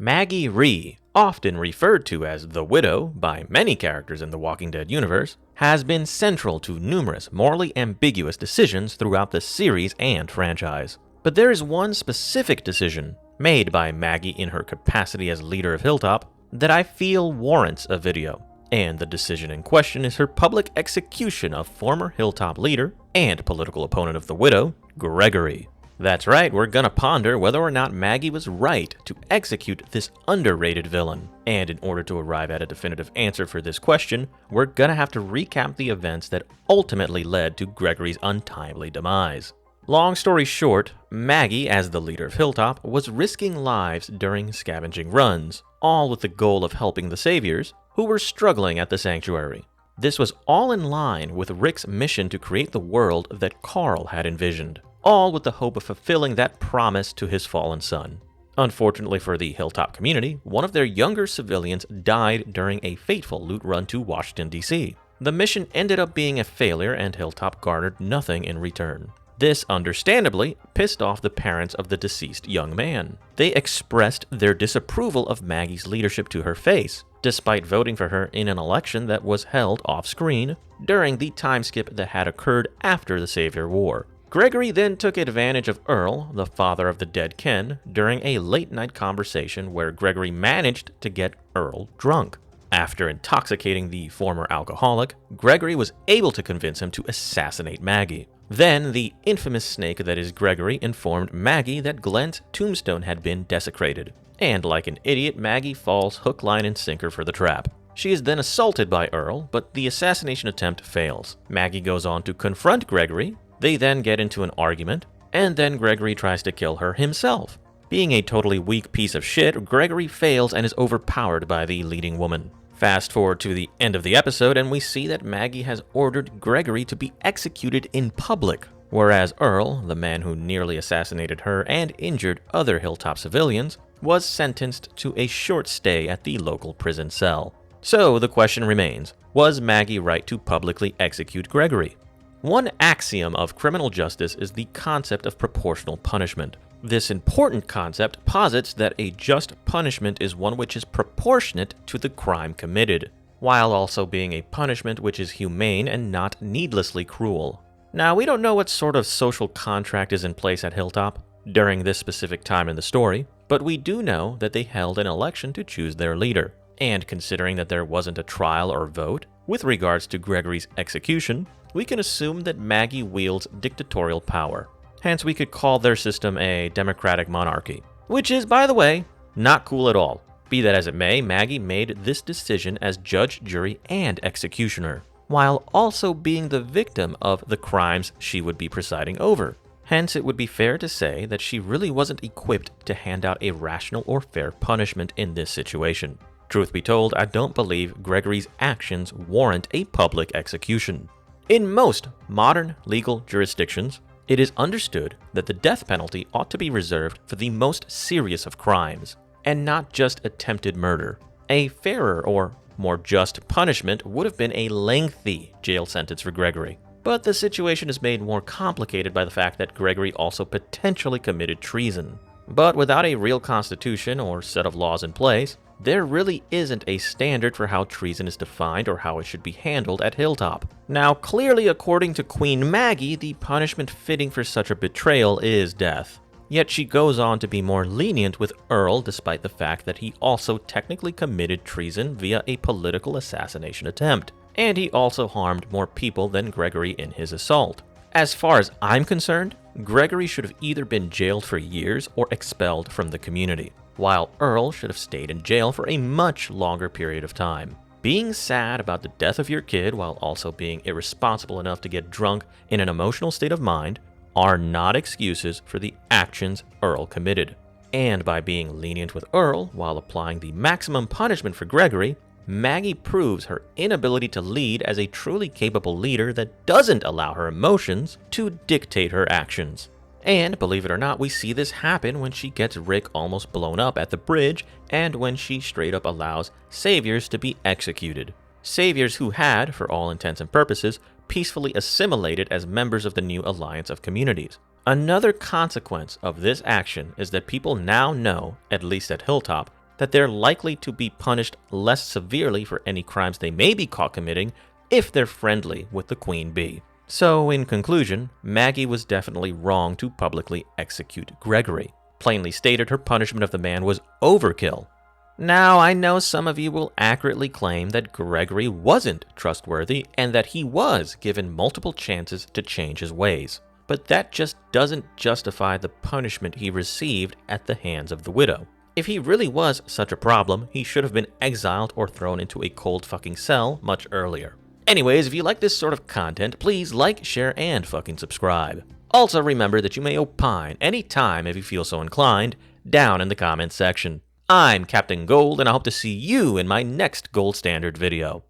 Maggie Rhee, often referred to as the Widow by many characters in the Walking Dead universe, has been central to numerous morally ambiguous decisions throughout the series and franchise. But there is one specific decision made by Maggie in her capacity as leader of Hilltop that I feel warrants a video, and the decision in question is her public execution of former Hilltop leader and political opponent of the Widow, Gregory. That's right, we're gonna ponder whether or not Maggie was right to execute this underrated villain. And in order to arrive at a definitive answer for this question, we're gonna have to recap the events that ultimately led to Gregory's untimely demise. Long story short, Maggie, as the leader of Hilltop, was risking lives during scavenging runs, all with the goal of helping the Saviors, who were struggling at the sanctuary. This was all in line with Rick's mission to create the world that Carl had envisioned, all with the hope of fulfilling that promise to his fallen son. Unfortunately for the Hilltop community, one of their younger civilians died during a fateful loot run to Washington, D.C. The mission ended up being a failure and Hilltop garnered nothing in return. This, understandably, pissed off the parents of the deceased young man. They expressed their disapproval of Maggie's leadership to her face, despite voting for her in an election that was held off-screen during the time skip that had occurred after the Savior War. Gregory then took advantage of Earl, the father of the dead Ken, during a late-night conversation where Gregory managed to get Earl drunk. After intoxicating the former alcoholic, Gregory was able to convince him to assassinate Maggie. Then, the infamous snake that is Gregory informed Maggie that Glenn's tombstone had been desecrated. And like an idiot, Maggie falls hook, line, and sinker for the trap. She is then assaulted by Earl, but the assassination attempt fails. Maggie goes on to confront Gregory. They then get into an argument, and then Gregory tries to kill her himself. Being a totally weak piece of shit, Gregory fails and is overpowered by the leading woman. Fast forward to the end of the episode, and we see that Maggie has ordered Gregory to be executed in public, whereas Earl, the man who nearly assassinated her and injured other Hilltop civilians, was sentenced to a short stay at the local prison cell. So the question remains, was Maggie right to publicly execute Gregory? One axiom of criminal justice is the concept of proportional punishment. This important concept posits that a just punishment is one which is proportionate to the crime committed, while also being a punishment which is humane and not needlessly cruel. Now, we don't know what sort of social contract is in place at Hilltop during this specific time in the story, but we do know that they held an election to choose their leader. And considering that there wasn't a trial or vote with regards to Gregory's execution, we can assume that Maggie wields dictatorial power. Hence, we could call their system a democratic monarchy, which is, by the way, not cool at all. Be that as it may, Maggie made this decision as judge, jury, and executioner, while also being the victim of the crimes she would be presiding over. Hence, it would be fair to say that she really wasn't equipped to hand out a rational or fair punishment in this situation. Truth be told, I don't believe Gregory's actions warrant a public execution. In most modern legal jurisdictions, it is understood that the death penalty ought to be reserved for the most serious of crimes, and not just attempted murder. A fairer or more just punishment would have been a lengthy jail sentence for Gregory. But the situation is made more complicated by the fact that Gregory also potentially committed treason. But without a real constitution or set of laws in place, there really isn't a standard for how treason is defined or how it should be handled at Hilltop. Now, clearly, according to Queen Maggie, the punishment fitting for such a betrayal is death. Yet she goes on to be more lenient with Earl despite the fact that he also technically committed treason via a political assassination attempt. And he also harmed more people than Gregory in his assault. As far as I'm concerned, Gregory should have either been jailed for years or expelled from the community, while Earl should have stayed in jail for a much longer period of time. Being sad about the death of your kid while also being irresponsible enough to get drunk in an emotional state of mind are not excuses for the actions Earl committed. And by being lenient with Earl while applying the maximum punishment for Gregory, Maggie proves her inability to lead as a truly capable leader that doesn't allow her emotions to dictate her actions. And believe it or not, we see this happen when she gets Rick almost blown up at the bridge and when she straight up allows Saviors to be executed. Saviors who had, for all intents and purposes, peacefully assimilated as members of the new alliance of communities. Another consequence of this action is that people now know, at least at Hilltop, that they're likely to be punished less severely for any crimes they may be caught committing if they're friendly with the queen bee. So, in conclusion, Maggie was definitely wrong to publicly execute Gregory. Plainly stated, her punishment of the man was overkill. Now, I know some of you will accurately claim that Gregory wasn't trustworthy and that he was given multiple chances to change his ways. But that just doesn't justify the punishment he received at the hands of the widow. If he really was such a problem, he should have been exiled or thrown into a cold fucking cell much earlier. Anyways, if you like this sort of content, please like, share, and fucking subscribe. Also remember that you may opine anytime if you feel so inclined, down in the comments section. I'm Captain Gold, and I hope to see you in my next Gold Standard video.